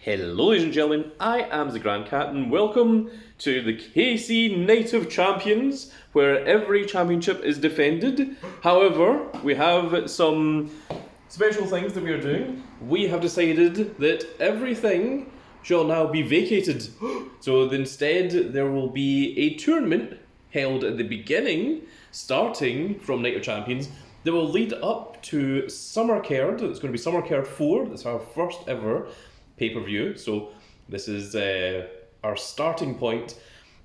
Hello ladies and gentlemen, I am the Grand Cat and welcome to the KC Night of Champions, where every championship is defended. However, we have some special things that we are doing. We have decided that everything shall now be vacated. So instead there will be a tournament held at the beginning, starting from Night of Champions, that will lead up to Summer Caird. It's going to be Summer Caird 4, that's our first ever pay-per-view, so this is our starting point,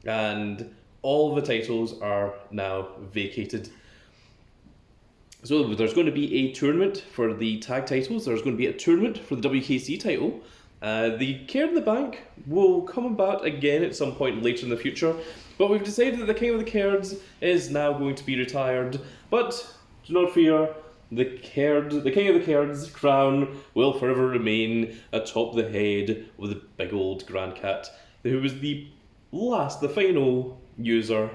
and all the titles are now vacated. So there's going to be a tournament for the tag titles, there's going to be a tournament for the WKC title. The Caird in the Bank will come about again at some point later in the future, but we've decided that the King of the Cairds is now going to be retired, but do not fear. The King of the Caird's crown will forever remain atop the head of the big old Grand Cat, who was the final user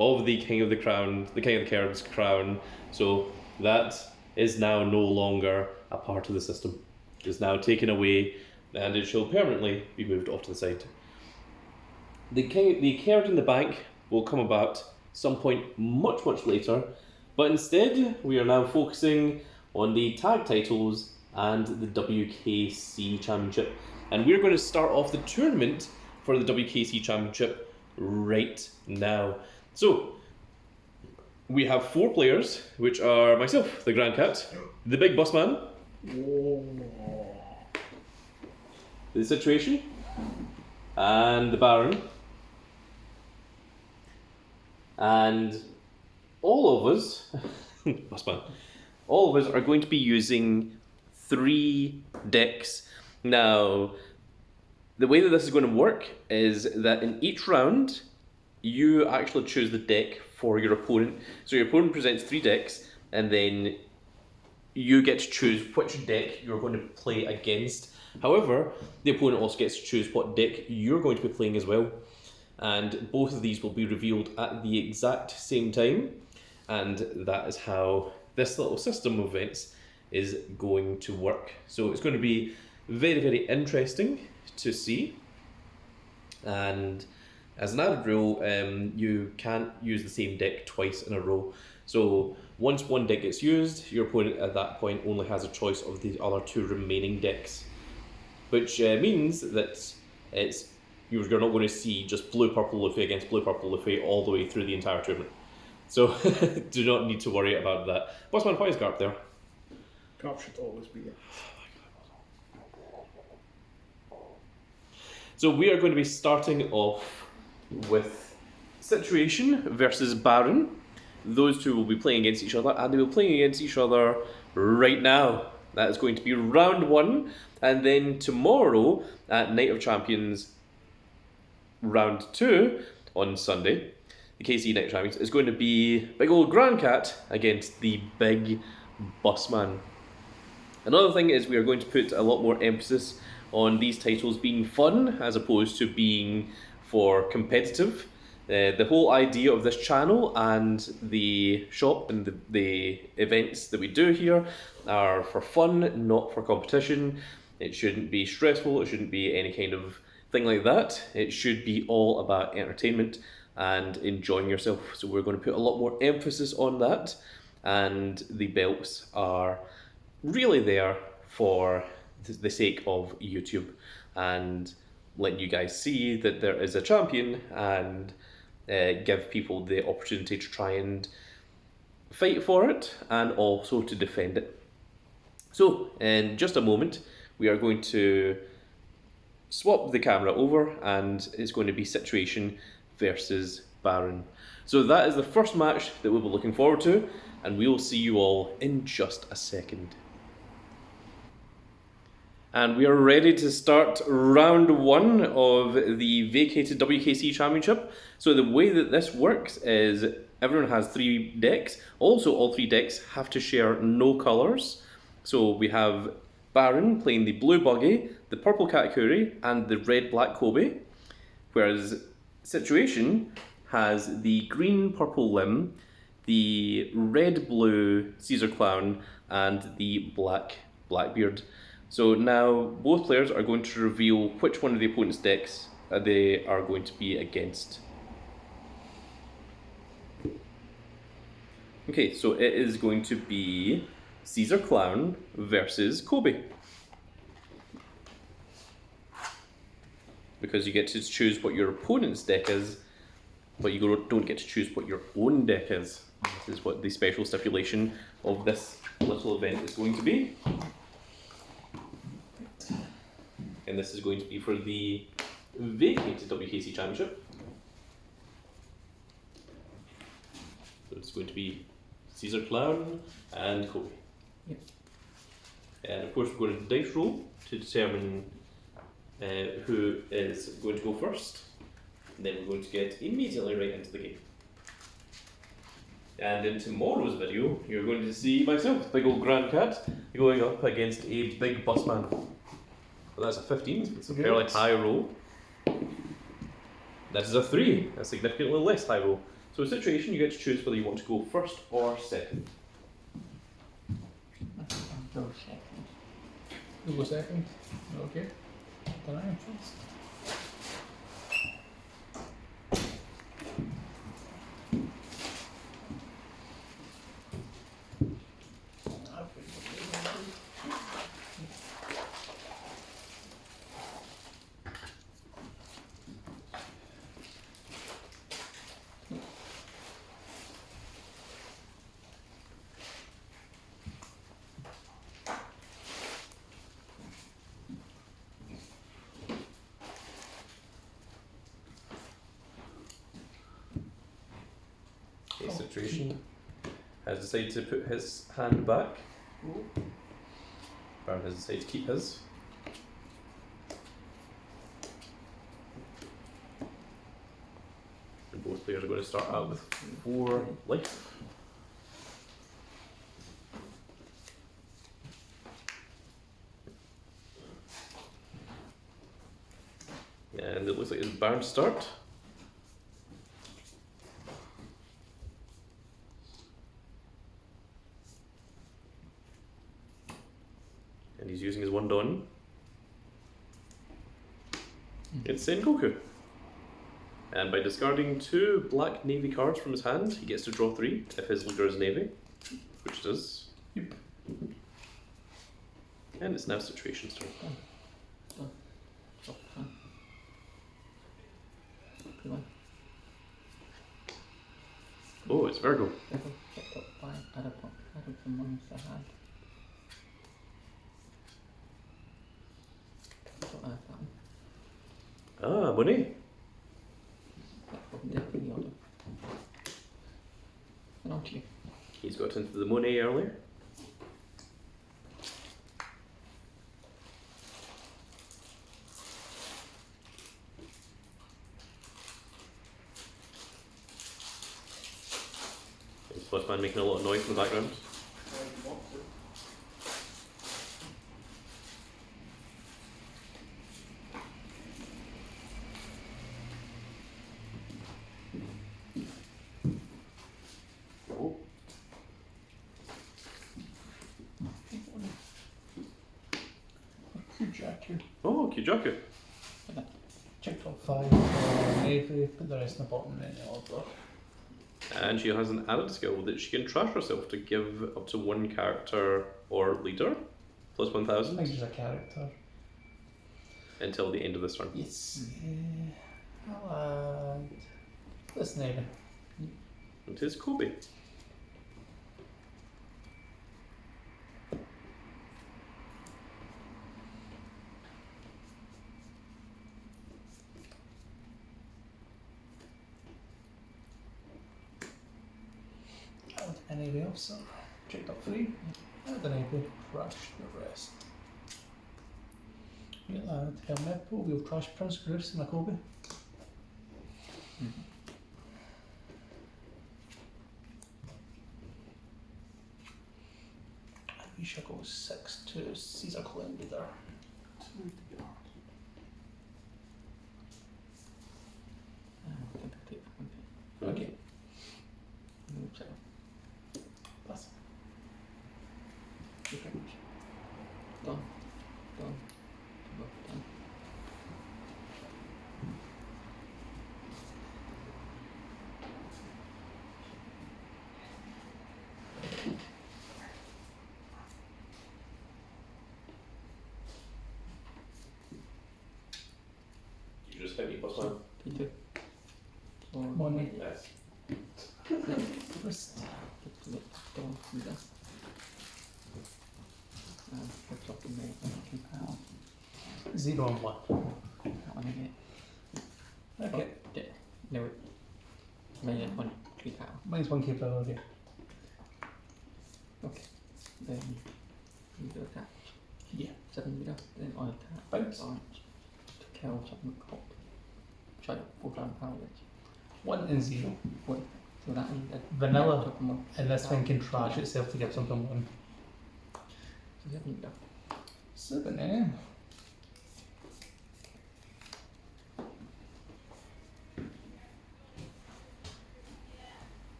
of the King of the Caird's crown. So that is now no longer a part of the system. It is now taken away, and it shall permanently be moved off to the side. The Caird in the Bank will come about some point much later. But instead, we are now focusing on the tag titles and the WKC Championship. And we're going to start off the tournament for the WKC Championship right now. So, we have 4 players, which are myself, the Grand Cat, the Big Boss Man, the Situation, and the Baron. And all of us are going to be using 3 decks. Now, the way that this is going to work is that in each round, you actually choose the deck for your opponent. So your opponent presents 3 decks, and then you get to choose which deck you're going to play against. However, the opponent also gets to choose what deck you're going to be playing as well. And both of these will be revealed at the exact same time. And that is how this little system of events is going to work. So it's going to be very interesting to see. And as an added rule, you can't use the same deck twice in a row. So once one deck gets used, your opponent at that point only has a choice of the other 2 remaining decks. Which means that you're not going to see just blue-purple Luffy against blue-purple Luffy all the way through the entire tournament. So, do not need to worry about that. Bossman, why is Garp there? Garp should always be there. So we are going to be starting off with Situation versus Baron. Those 2 will be playing against each other, and they will be playing against each other right now. That is going to be round 1, and then tomorrow at Night of Champions, round 2 on Sunday. The KC Night Champions is going to be big old Grand Cat against the Big Boss Man. Another thing is we are going to put a lot more emphasis on these titles being fun as opposed to being for competitive. The whole idea of this channel and the shop and the events that we do here are for fun, not for competition. It shouldn't be stressful, it shouldn't be any kind of thing like that. It should be all about entertainment and enjoying yourself. So we're going to put a lot more emphasis on that, and the belts are really there for the sake of YouTube and letting you guys see that there is a champion and give people the opportunity to try and fight for it and also to defend it. So in just a moment we are going to swap the camera over, and it's going to be Situation versus Baron. So that is the first match that we'll be looking forward to, and we will see you all in just a second. And we are ready to start round 1 of the Vacated WKC Championship. So the way that this works is everyone has 3 decks. Also, all 3 decks have to share no colours. So we have Baron playing the blue Buggy, the purple Katakuri, and the red-black Kobe. Whereas Situation has the green-purple Limb, the red-blue Caesar Clown, and the black Blackbeard. So now both players are going to reveal which one of the opponent's decks they are going to be against. Okay, so it is going to be Caesar Clown versus Kobe. Because you get to choose what your opponent's deck is, but you don't get to choose what your own deck is. This is what the special stipulation of this little event is going to be. And this is going to be for the Vacated WKC Championship. So it's going to be Caesar Clown and Kobe. Yep. And of course we're going to dice roll to determine who is going to go first. And then we're going to get immediately right into the game. And in tomorrow's video, you're going to see myself, big old Grand Cat, going up against a big bus man. Well, that's a 15, it's a fairly high roll. That is a 3, a significantly less high roll. So, situation, you get to choose whether you want to go first or second. Go second. Who was second? Okay. Then I am first. Okay, situation has decided to put his hand back. Baron has decided to keep his. And both players are going to start out with 4 life. And it looks like it's Baron's start. And he's using his 1 Dawn. It's Sengoku. And by discarding 2 black navy cards from his hand, he gets to draw 3 if his leader is navy, which it is. Yep. And it's now situation's turn. Good one. Oh, it's Virgo. Picked up by add from ones I had. Got that one. Ah, Monet. Definitely order. And on to you. He's got into the Monet earlier. Is Plus Man making a lot of noise in the background? Oh. Kujaku. Oh, Kijaku. Check top 5 navy, put the rest in the bottom in the order. And she has an added skill that she can trash herself to give up to 1 character or leader, plus I 1000, think she's a character. until the end of this turn. Yes. I'll add this navy. It is Kobe. Add a navy also. Check top 3. Add a navy, crush the rest. We'll add Helmeppo, we'll crush Prince Griff's and a Kobe. We shall go 6 to Caesar Clown Leader. Okay. Pass. Done. just hit me plus one. P2. So, One way. Nice. Wrist. get to it, don't do this. Flip flop the mate, and keep out. 0 and 1. That one again. Okay. No, it. Made one, keep out. -1 capability. Okay. Then you do attack. Yeah. 7 meter, then on attack. Bounce. To kill something called. Try to full down power range. 1 and 0. Wait. So that means that Vanilla, took them off. and this thing can trash itself to give something 1. So 7 meter. 7, eh?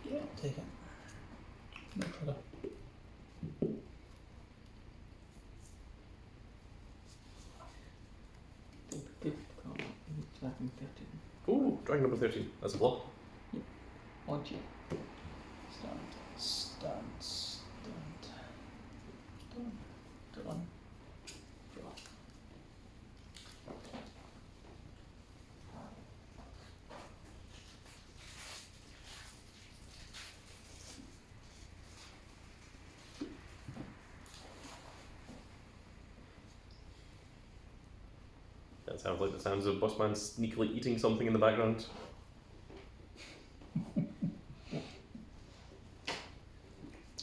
Yeah, I'll take it. No trigger. Good. Dragon 13. Ooh, dragon number 13. That's a block. One check. Stand. Done. Draw. That sounds like the sounds of Bossman sneakily eating something in the background.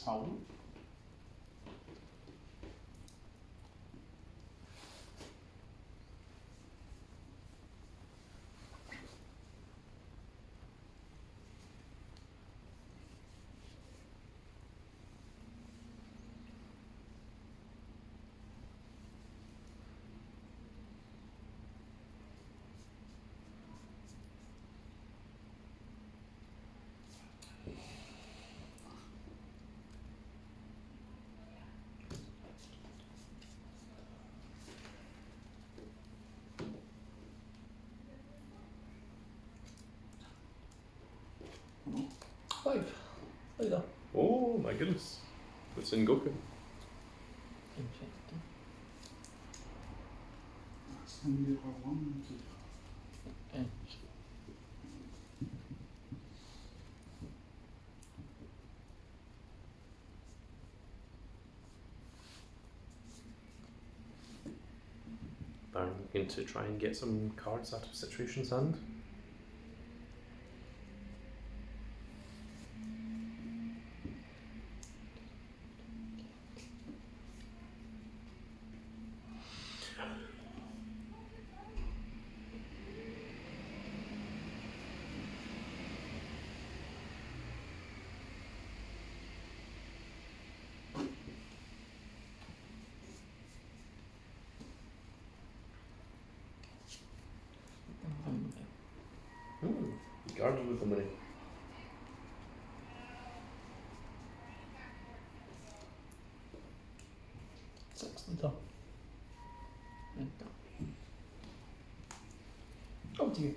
How? Five. Later. Oh my goodness. It's in Goku. Interesting. And Baron looking to try and get some cards out of Situation's hand. Guarded with the money. Six later. and Up to you.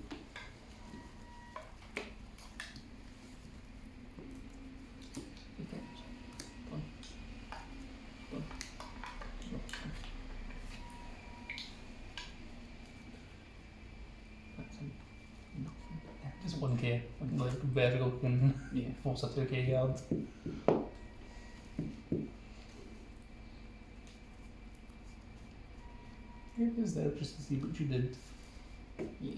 Just 1k. Like vertical can Yeah. force a 2k yard. It is there just to see what you did. Yeah.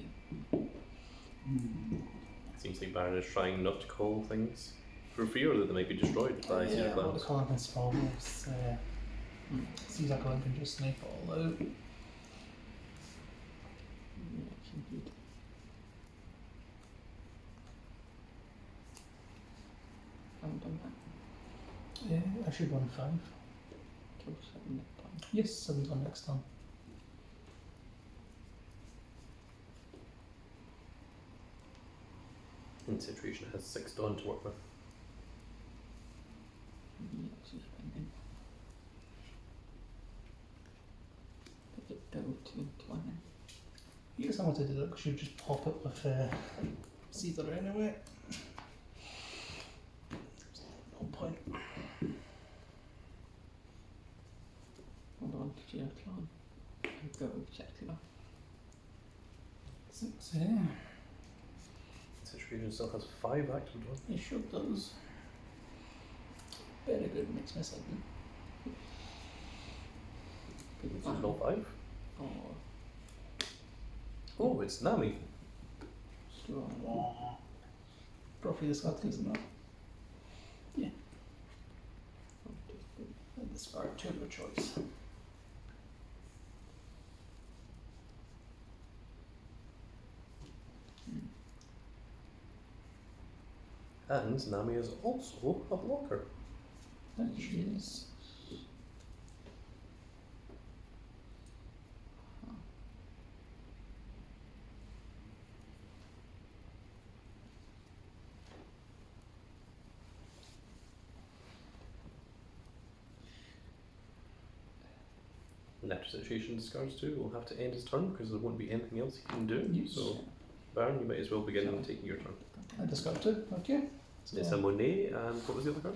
Seems like Baron is trying not to call things for fear that they might be destroyed by Caesar Yeah, what Clouds. the call in small moves. Caesar Clown can just snipe it all out. Yes, indeed. Haven't done that. Yeah, I should run 5. Kill 7 next time. Yes, 7's on next turn. And Situation has 6 Dawn to work with. Yeah, she's spending. Put it down to 1 then. Here's how to do that, because you just pop it with Caesar anyway. point. Hold on to your clan. And go objective. 6, yeah. Situation still has 5 active ones. It sure does. Very good, makes me excited. It's all 5. Or Oh, it's Nami. strong. Probably discard these now. Yeah. Oh, just good. And discard 2 of your choice. And Nami is also a blocker. And she is. In that situation, discards 2 will have to end his turn because there won't be anything else he can do. Yes. So, Baron, you might as well begin taking your turn. I discard 2, okay. So It's a Monet, and what was the other card?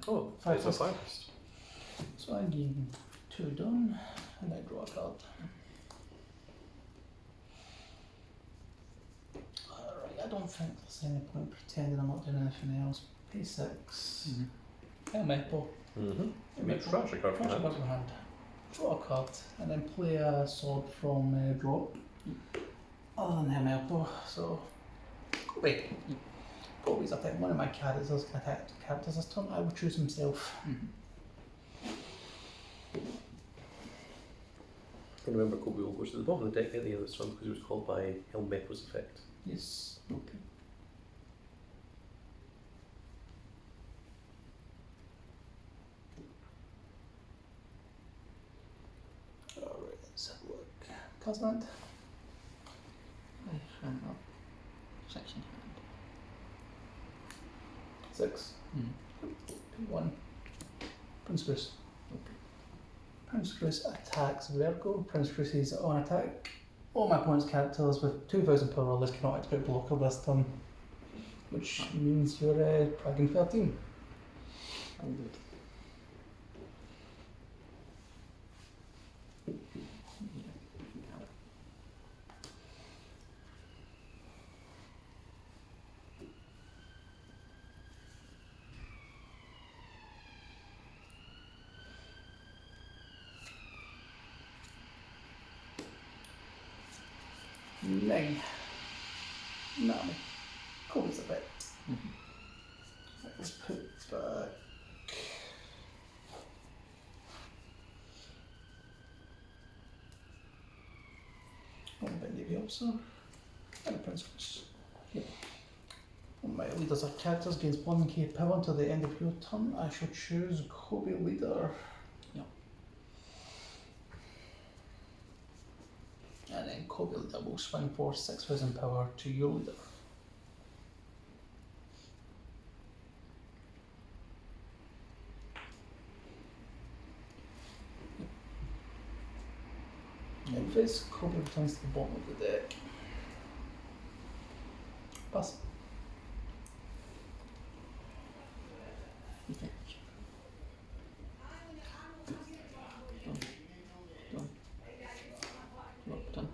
Oh, it's a Firefist. Firefist. So I gain 2 done, and I draw a card. Alright, I don't think there's any point pretending I'm not doing anything else. Pay 6. Metal. Mm-hmm. Make trash a card from Trash a hand. card from hand. Draw a card, and then play a sword from drop. Other than Metal, so. Wait. Kobe's attack. One of my characters attacked characters this turn. I will choose himself. And remember, Kobe will go to the bottom of the deck at the end of this turn because he was called by Helmeppo's effect. Yes. Okay. Alright, let's have a look. Cosland. I found up section hand. 6. P1. Prince Chris. Okay. Prince Chris attacks Virgo. Prince Chris is on attack. All my opponent's characters with 2000 power or less cannot activate blocker this turn. Which means you're Dragon 13. I'll do it. Nine. Nami. Kobe's a bit. Let's put back. One bit Navy also. And a Prince Chris. Yep. One of my leaders of characters gains 1k power until the end of your turn. I shall choose Kobe leader. Yep. And then Kobe leader will swing for 6000 power to your leader. In this, Kobe returns to the bottom of the deck. Pass. Okay. Done. Look, done.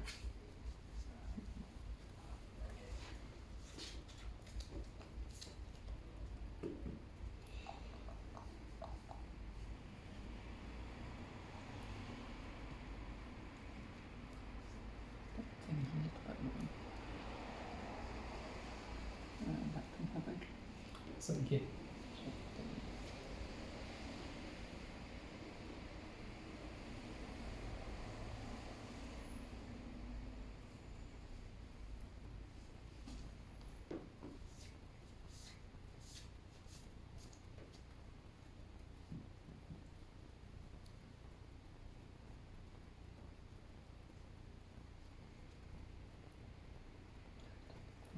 Thing here, but no. That can happen. 7k.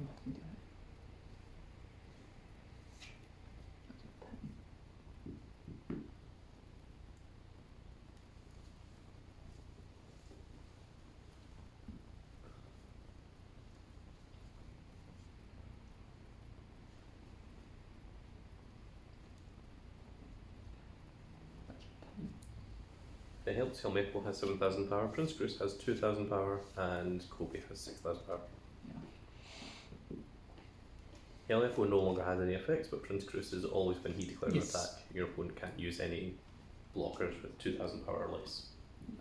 I can do it. That's a pen. It helps. Helmepo has 7,000 power, Prince Cruz has 2,000 power, and Kobe has 6,000 power. Yeah. Helmepo no longer has any effects, but Prince Cruz is always when he declares Yes. an attack, your opponent can't use any blockers with 2,000 power or less. Yeah.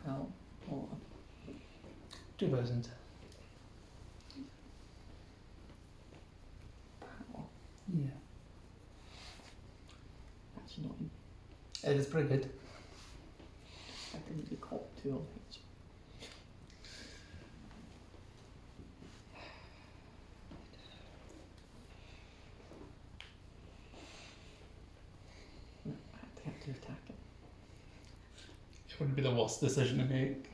Power or 2,000. power. Yeah. That's not. It is pretty good. I can really cop 2 of it. I have to attack it. It wouldn't be the worst decision to make.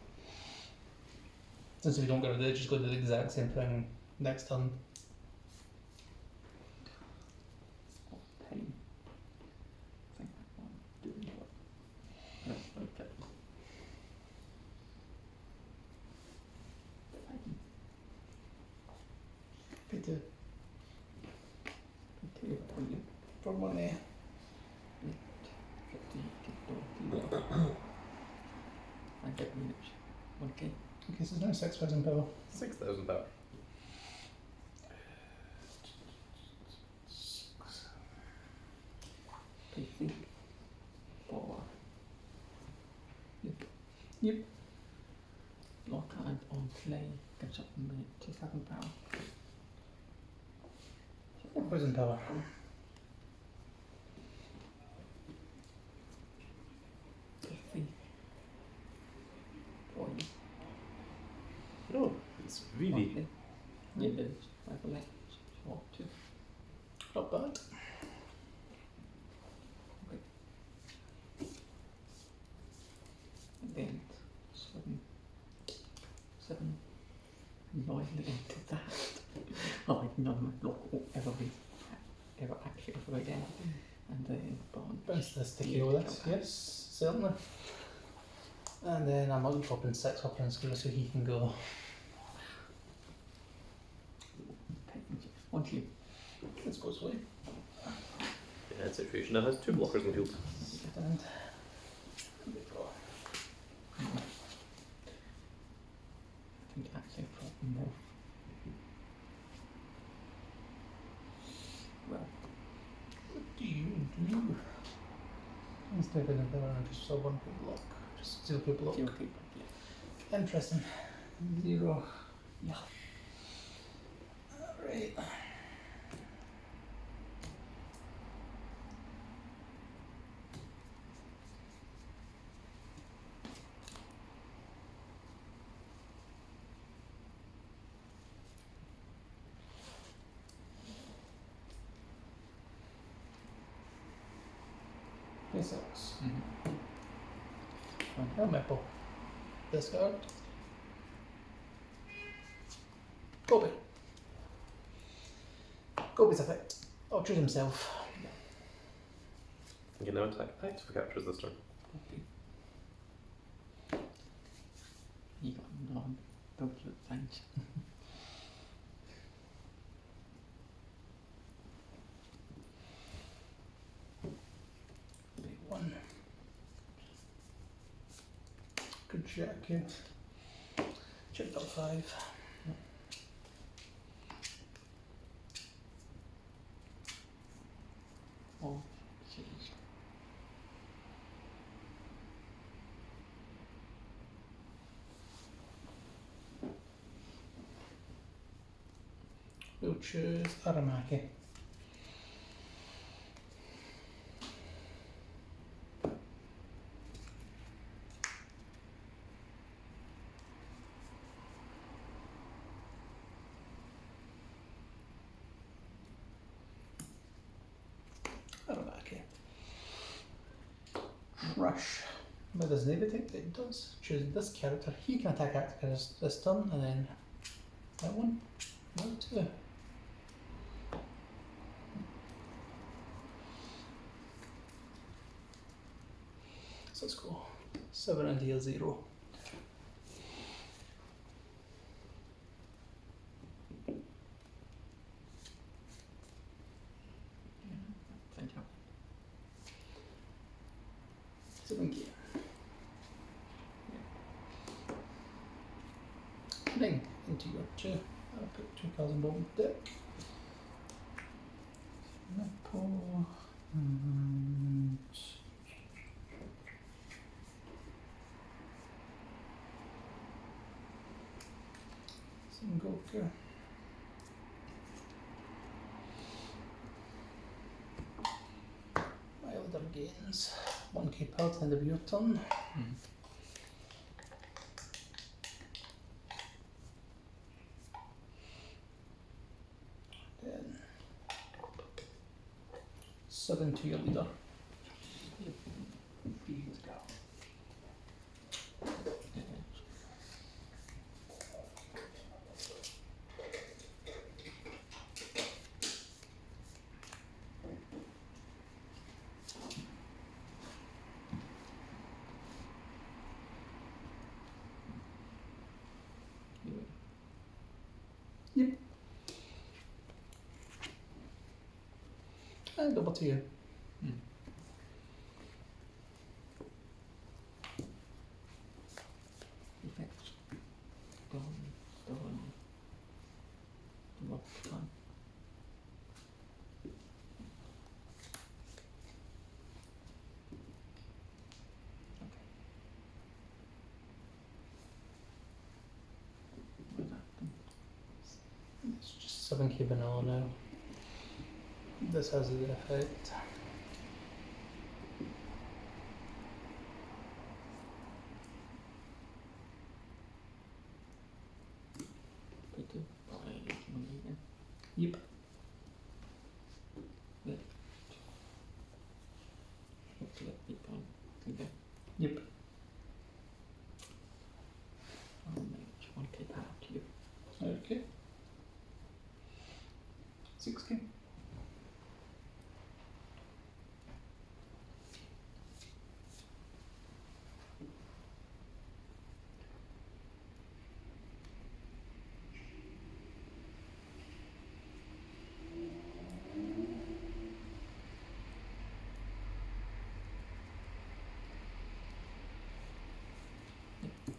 Since we don't get rid of it, just go do the exact same thing next turn. Pain. I think that one doing what? No, okay. Pain. Pay 2 Okay, what you for money. 50, I get minutes. Okay. Okay, so it's now 6,000 power. 6,000 power. PC. Power. Yep. Yep. Your card on play gets up in minute 2,000 power. 4,000 power. PC. For you. Oh, it's Vivi. Okay. Yeah, it is. I collect. So, 2. Not bad. And then 7 loyally into that. Oh, none of my block will ever actually ever again. And then bond. Bounce this to KO this. Yes, certainly. And then I'm not dropping 6 for Prince Cruz so he can go. On to you. Let's go away. Yeah, situation now has 2 blockers in the field. And there we go. I think actually probably more. Well, What do you do? Instead of another one, just saw 1 quick block. Just 0 quick block. 0 keep up, yeah. Interesting. 0. Yeah. Alright. P6. Helmepo. Discard. Kobe. Kobe's effect. Or choose himself. You can now attack active captures this turn. Okay. You got non budget things. Big 1. Good jacket. Check out 5. Oh, jeez. We'll choose Aramaki. Right. Rush. But does Navy take? It does. Choose this character. He can attack after this turn, and then that one. Another 2. So let's go 7 and deal 0. Thank you. 7k. Ring into your 2. I'll put 2 cards in bottom deck. Nipple and some Goku. Wilder gains 1k power at the end of your turn. Then 7 to your leader. Yep. And over to you. Effects. Gone. What time? What happened? It's just 7k vanilla now. This has the effect. Peter, again. Yep. Hopefully people again. Yep. I'll make 1k power to you. Okay. 6k.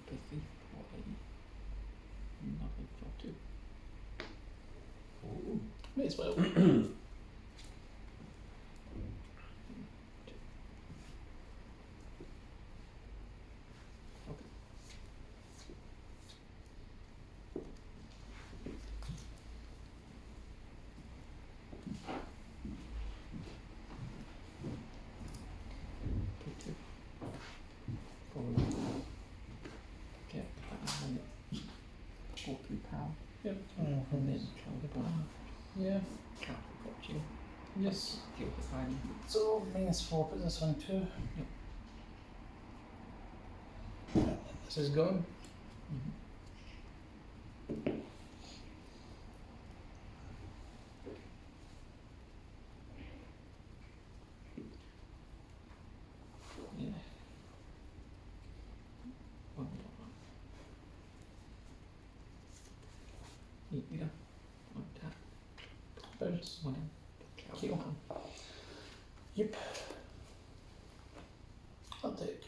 Busy for nothing for 2. May as well. Peter. For get that 4 power. Yep. And then kill the blind. Yeah. Cat got you. Yes. Deal with the island. So -4 put this on 2. This is gone. Yeah. One. Leader. One tap. Bounce. One in. Kill. Yep. I'll take.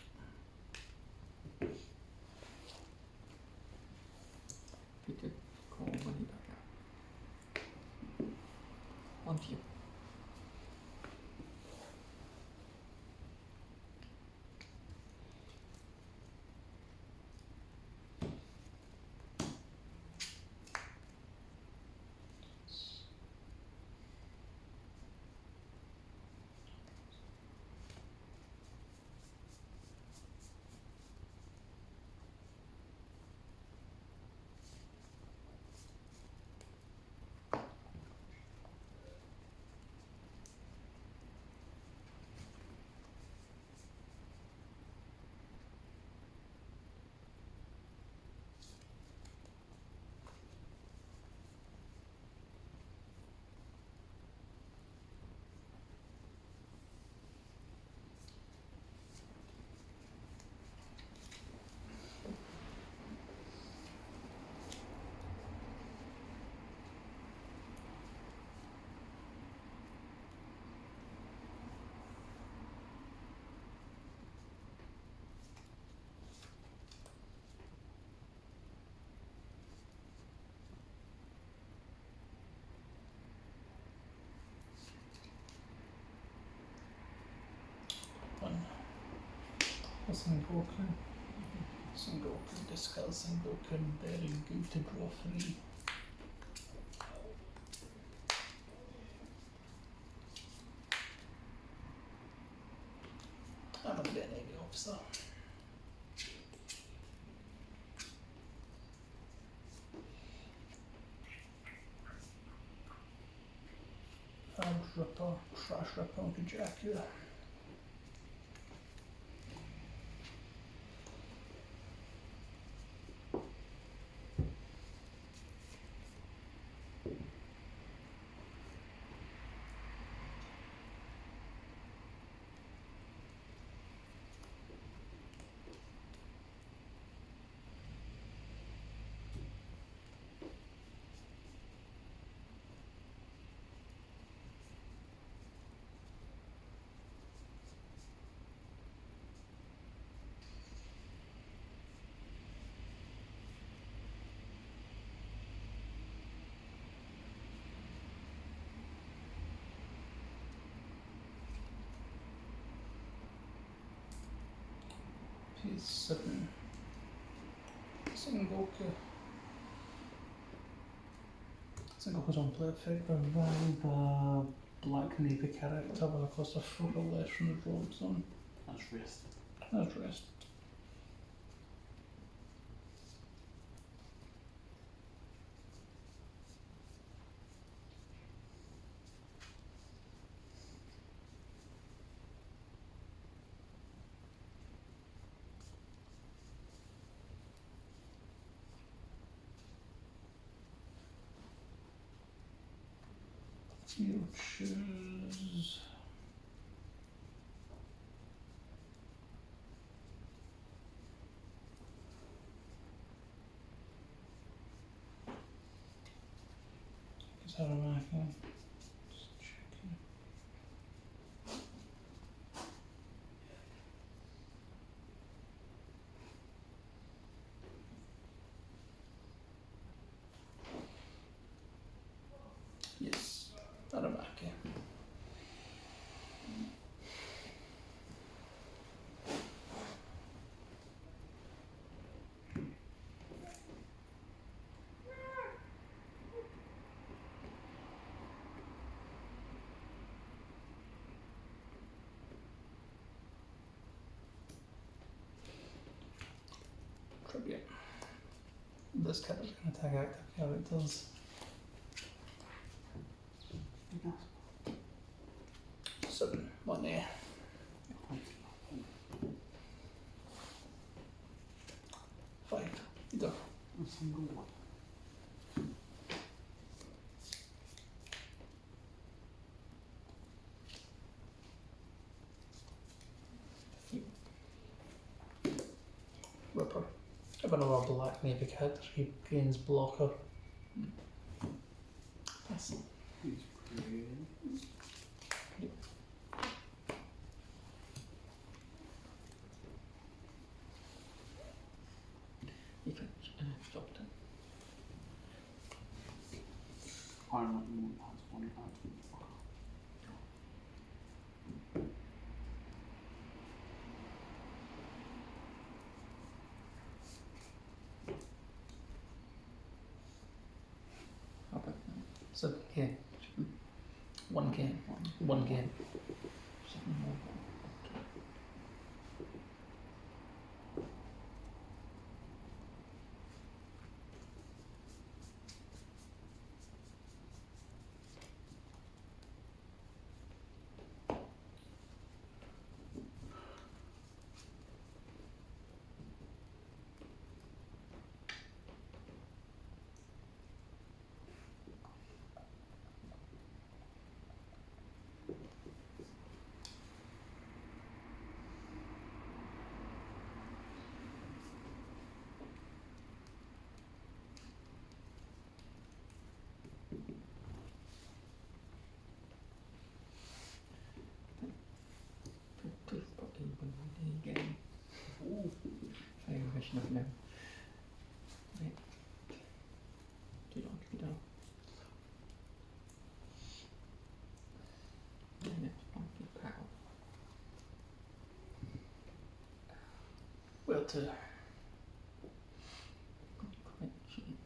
Peter, call money back out. On to you. A Sengoku. Sengoku, discard Sengoku, very good to draw 3. I'm a bit Navy officer. Add Ripper, Trash Ripper onto Jakku. P7. Sengoku. Sengoku's on play effect. Revive a black navy character with a cost of 4 or less from the draw zone. That's rest. That's rest. You choose. Is that a marking? Just checking. Yes, Aramaki. Tribute. This character's going to tag active characters. Enough. 7, 1 there. 5, either. A single one. Ripper. If another black navy character, he gains blocker. Pass. He's pretty. You fetch and I've dropped it. Parliament Moon has one card. How about now? So, yeah. 1k. 1k. 7 more. Okay. Please put in one more day again. Ooh. Very original now. Right. Do you want to get out? And it's funky pow. got 2. Quite cheap.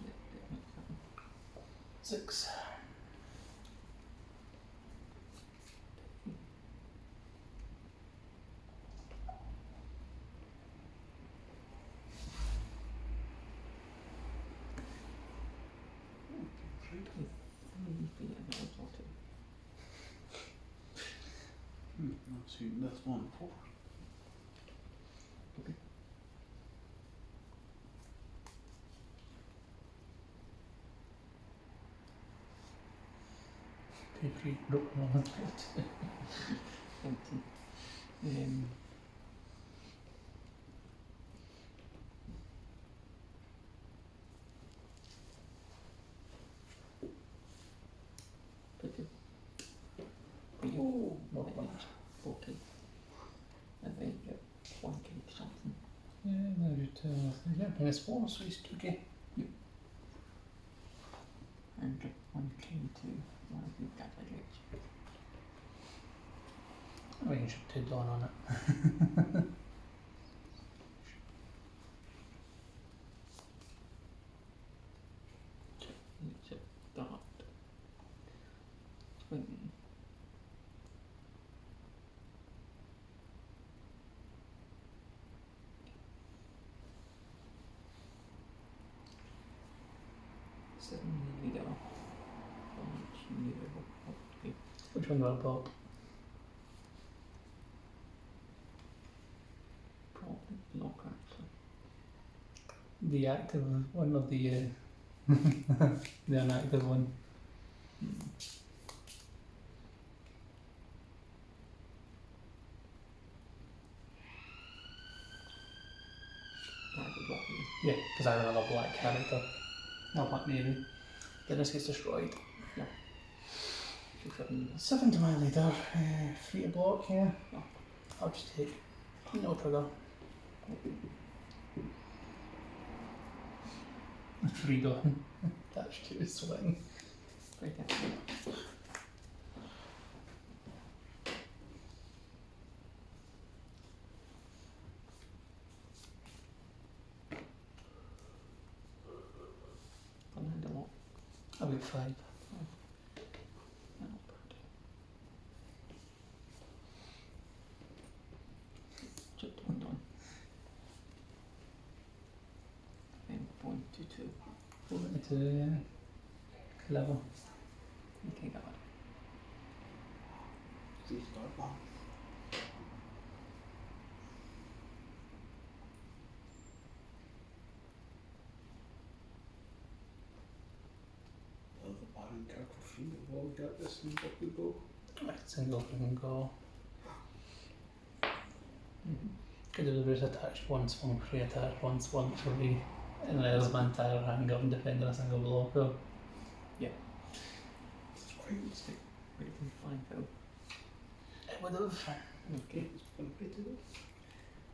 Yeah, that makes sense. 6. With 3 feet and that was all 2. Let's see, this one 4. Okay. Pay 3. Nope, no, that's good. Empty. Put it. Put you. Oh, not Right, bad. 4K. And then you get 1K something. Yeah, no, yeah, minus 4, so it's 2k. And get 1K to one of these guys like H. I mean, you should 2 Dawn on it. It's a dot. Swing. Seven leader. Okay. Which one do I pop? Probably block actually. The active one or the the inactive one? I would block you. Yeah, because I have another black character. No, black navy. Then this gets destroyed. 7 leader. 7 to my leader. 3 to block, yeah. Oh. I'll just take. No trigger. 3 Dawn. That's 2 swing. Right there. Land a lot. I'll be 5. Not bad. Just one done. And 0.22. 4 to 2, yeah. Clever. Okay, God. See, start bomb. Love the bottom card for free. We've all got this in book we go. Right, single can go. Mm-hmm. Could do the attached once, 1 free, attached once, 1 free. And there's my entire hand up and defend a single blocker. It's quite Stick. Would have been fine though. It would have. Okay. it's gonna pay to this.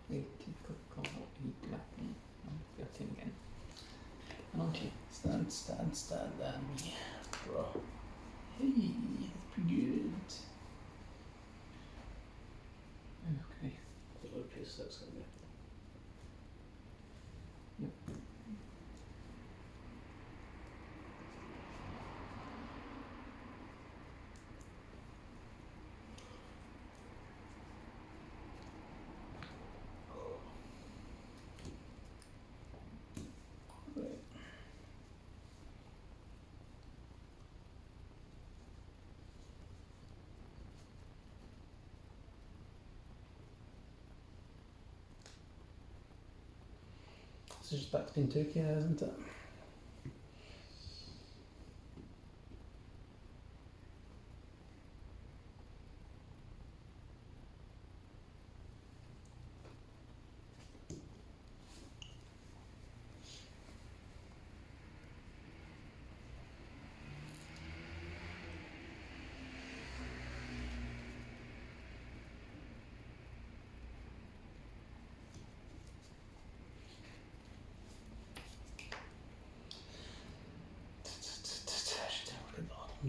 Wait, you could call out 8 left and 13 again. And on to you. Stand, stand, stand, and me. Draw. Hey, that's pretty good. Okay. The other place that's gonna be. Right. This is just back to being 2k, isn't it?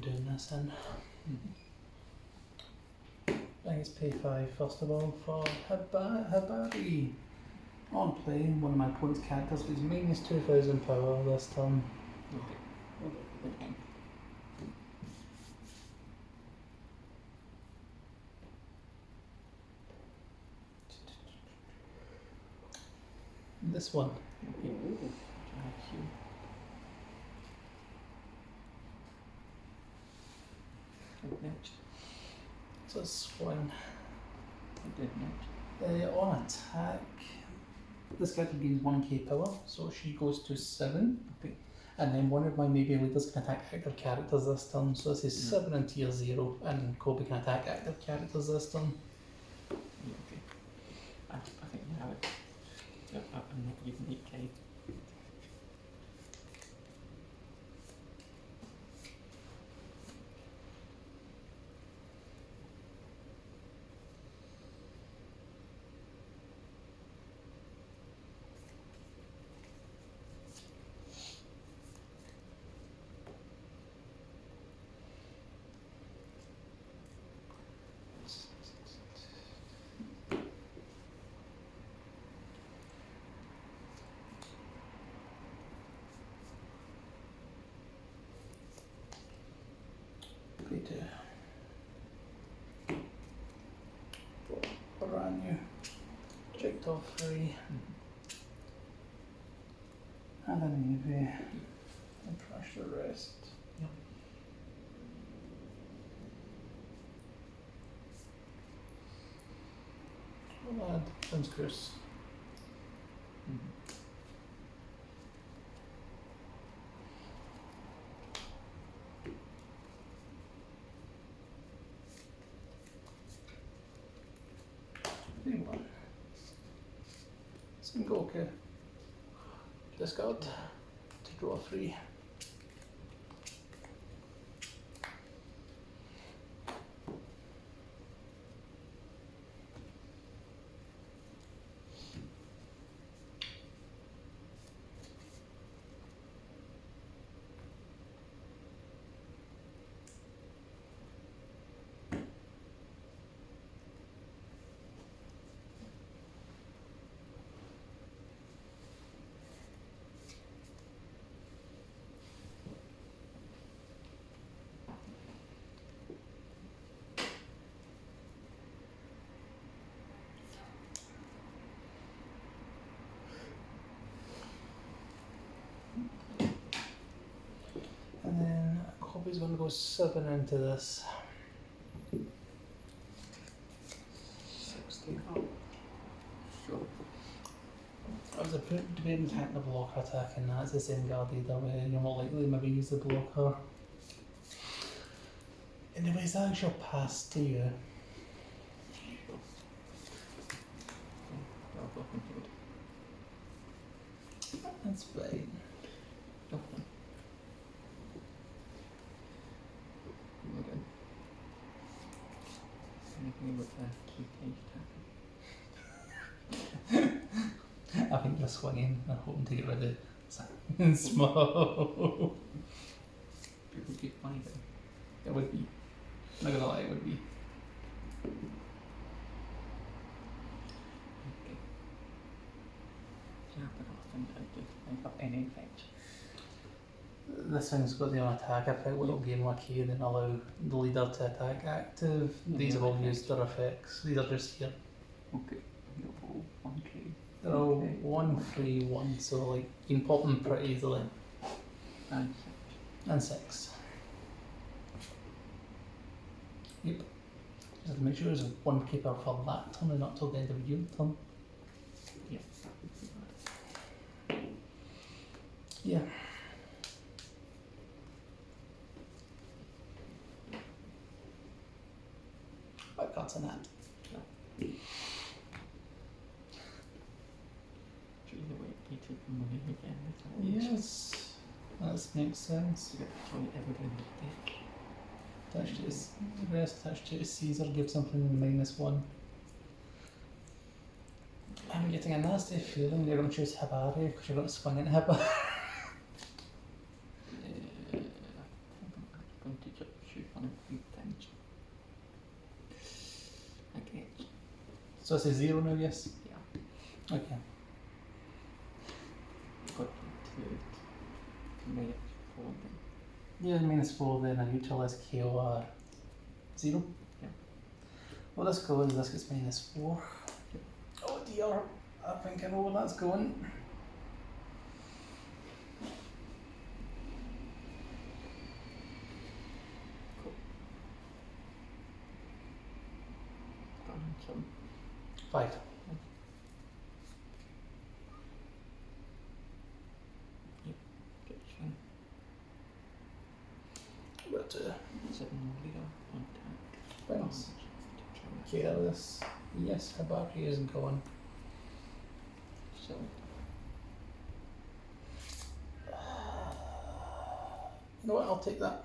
doing this in. I guess pay 5 first of all for Hibari. On play, one of my opponent's characters is minus 2000 power this turn. This one. Next. So it's one. I did next. On attack, this character gains 1k power, so she goes to 7. Okay. And then one of my maybe leaders can attack active characters this turn, so this is 7 in tier 0, and Kobe can attack active characters this turn. Okay. I think now I'm not unique, eh? Pay 2. Brand new. Checked off 3. And a navy. And trash the rest. Yep. We'll add Prince Chris. One. Sengoku. Discard to draw 3. And then Kobe's going to go 7 into this. 60 up. Sure. I was debating attacking the blocker attack, and that's the same guard either way. You're more likely to maybe use the blocker. Anyways, that shall pass to you. I'll go into it. That's fine. Okay. Anything with the key page tapping? I think you're swinging and hoping to get rid of something small. It would be funny though. It would be. Not gonna lie, it would be. Okay. Yeah, but I think I did make up any effect. This thing's got the on attack effect, will gain 1k and then allow the leader to attack active. These have all used their effects. These are just here. Okay. You're all 1k. They're all Okay. 1, 3, 1, so like you can pop them pretty easily. And And 6. Yep. Just have to make sure there's 1k power for that turn and not till the end of your turn. yeah. Yeah. What cards in that? Should either way you take the money again. That's all. Yes. That makes sense. You get to throw everything in the deck. Attached to his rest, attached to his Caesar, give something -1. I'm getting a nasty feeling you're going to choose Hibari because you're going to swing in Hibari. I think I'm going to judge. So this is 0 now, yes? Yeah. Okay. Got to make 4 then. Yeah, -4 then, and neutralise KO 0. Yeah. Well, this goes, this gets -4. Oh dear, I think I know where that's going. Cool. Got on some. 5. Get you. But 7 leader on attack. bounce. Careless. Yes, her battery isn't going. So, You know what, I'll take that.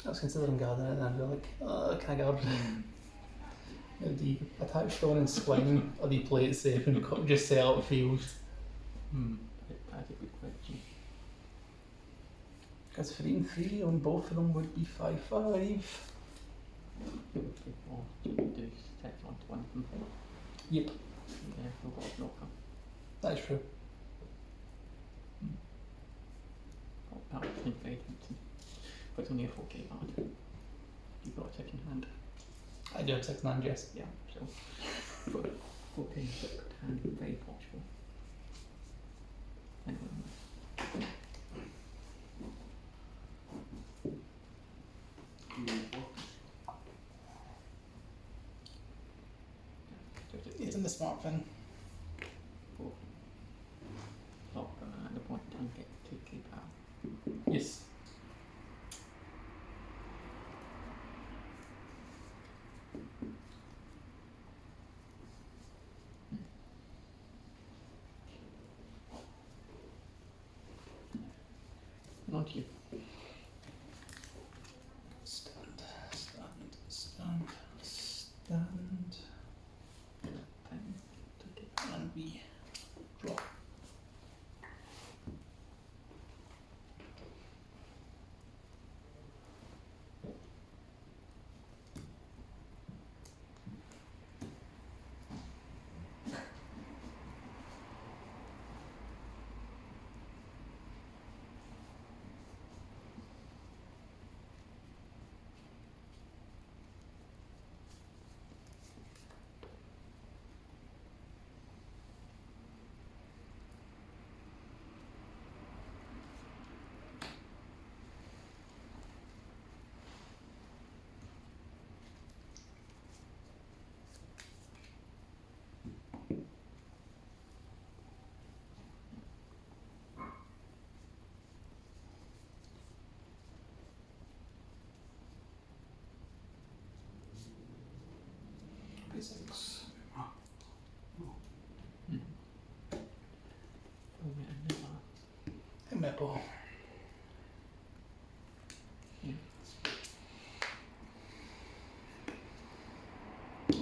I was considering guarding it and I'd be like, can I guard it? Do you attach stone and swing or do you play it safe and just set up field? I think we quite cheap. Because 3 and 3 on both of them would be 5-5. Or do set onto one of them. Yep, Yeah, we've got a blocker. that's true. Oh, that was invaded. But it's only a 4K card. You've got a second hand. I do have 6 9, yes. Yeah, so for 4K second hand, very possible. Anyway, It's in the smart thing. Lock at the point in time get 2K power. Yes. Not you. Stand, stand, stand, stand, Time to get and we draw. Basics. oh yeah, another. Metal. Yeah.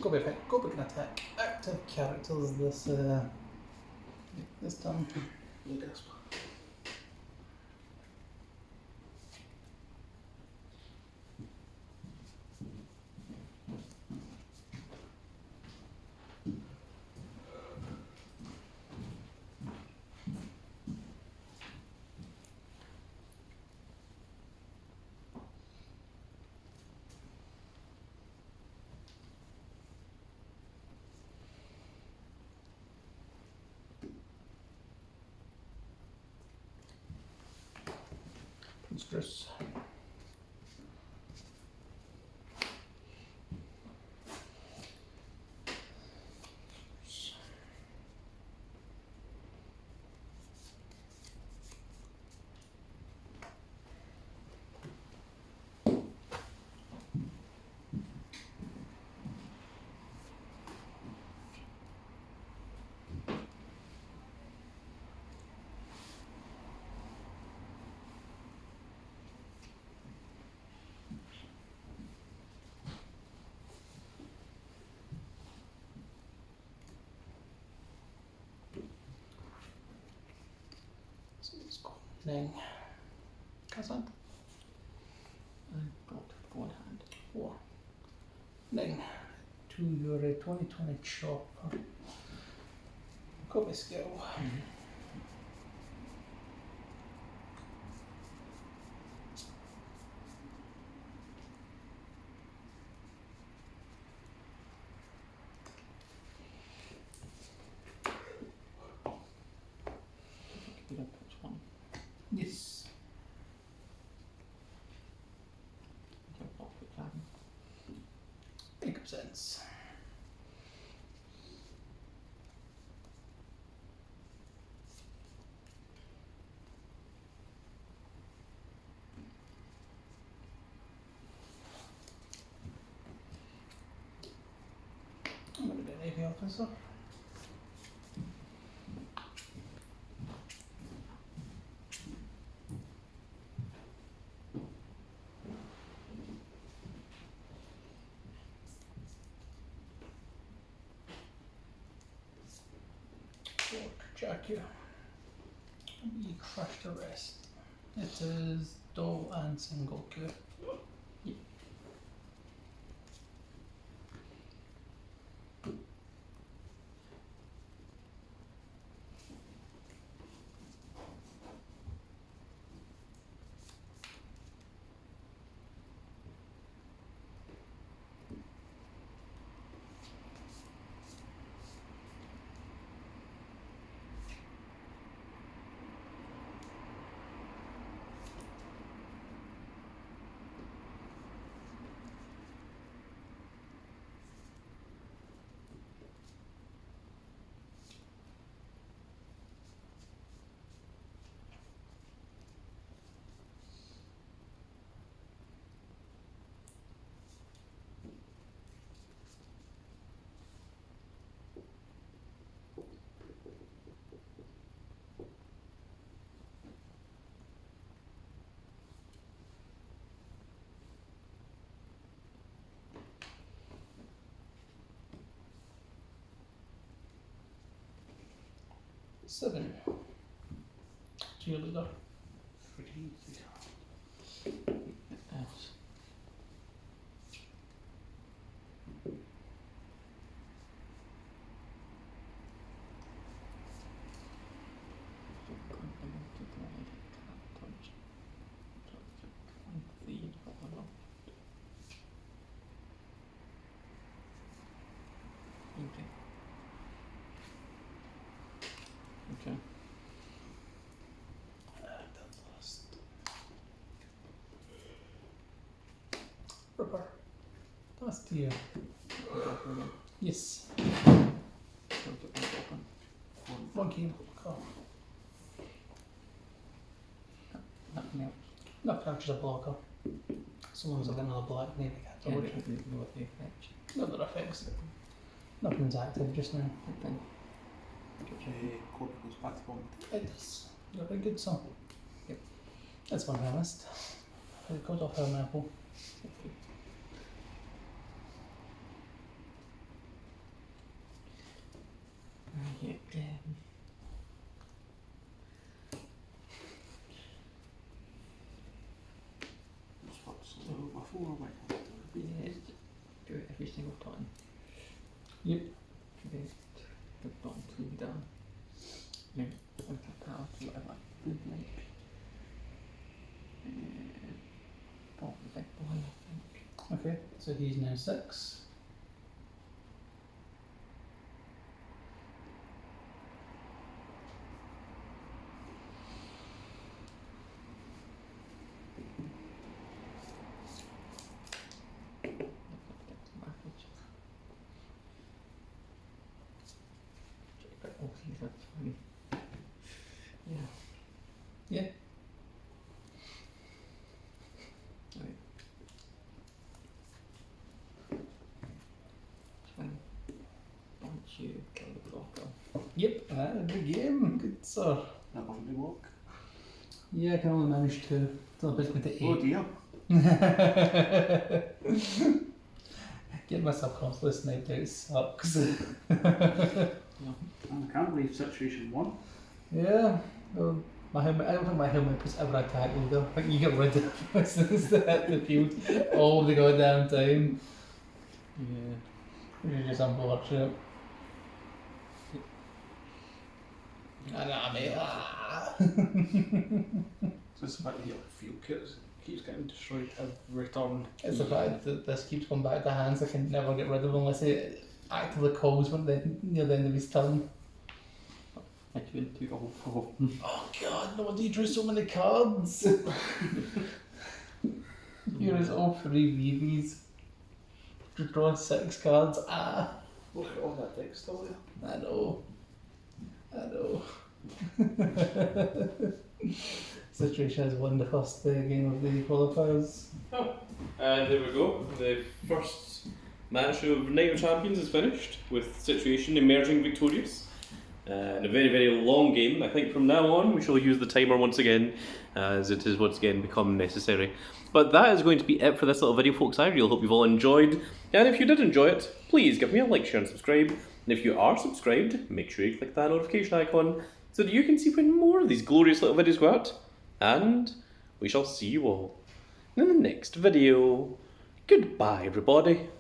Go back and attack. Active characters this time. Yes. Stress. So it's got Ning. Kazan. I've got forehand. 4. Ning. to your 2020 chopper. Copy skill. You don't touch one. Yes. You don't block the dragon. Makes sense. I'm going to be an AP officer. Jack here. We crush the rest. It is Do and Sengoku. Seven. Cheerleader. Pretty. Else. Okay. Ripper. That's to you. Yes. One key. Cool. Nothing else. No, just a blocker. Someone's got another black, maybe Yeah, can't they don't know what the effect. no other effects. Nothing's active just now. Nothing. Code goes back to bottom. It does. You're a good son. Yep. That's one I missed. It goes off her apple. Okay. Right, Spots. My phone or my computer. yeah, do it every single time. Yep. The bottom two down. No, okay, power to whatever. Movement. Bottom big boy, I think. Okay, so he's now 6. But all these are fine. Yeah. Yeah. Right. Fine. Once you kill the blocker. Yep, good game. Good sir. That one did work. Yeah, I can only manage 2. So it brings me to 8. Oh dear. Get myself constantly sniped out sucks. I can't believe situation 1. Yeah, well, my helmet, I don't think my helmet puts ever attack either. I think you get rid of it as soon as they hit the field all the goddamn time. Yeah. You're just unfortunate. Mate. So it's the fact that your field keeps getting destroyed every turn. It's the fact that this keeps going back to hands I can never get rid of unless he actively calls when near the end of his turn. I drew 2 all 4. Oh god, no wonder you drew so many cards! Here is all 3 VVs. Just draw 6 cards. Look at all that deck still there. I know. Situation has won the first game of the qualifiers. And there we go. The first match of Night of Champions is finished, with Situation emerging victorious. In a very, very long game. I think from now on we shall use the timer once again, as it has once again become necessary. But that is going to be it for this little video, folks. I really hope you've all enjoyed. And if you did enjoy it, please give me a like, share and subscribe. And if you are subscribed, make sure you click that notification icon so that you can see when more of these glorious little videos go out. And we shall see you all in the next video. Goodbye, everybody.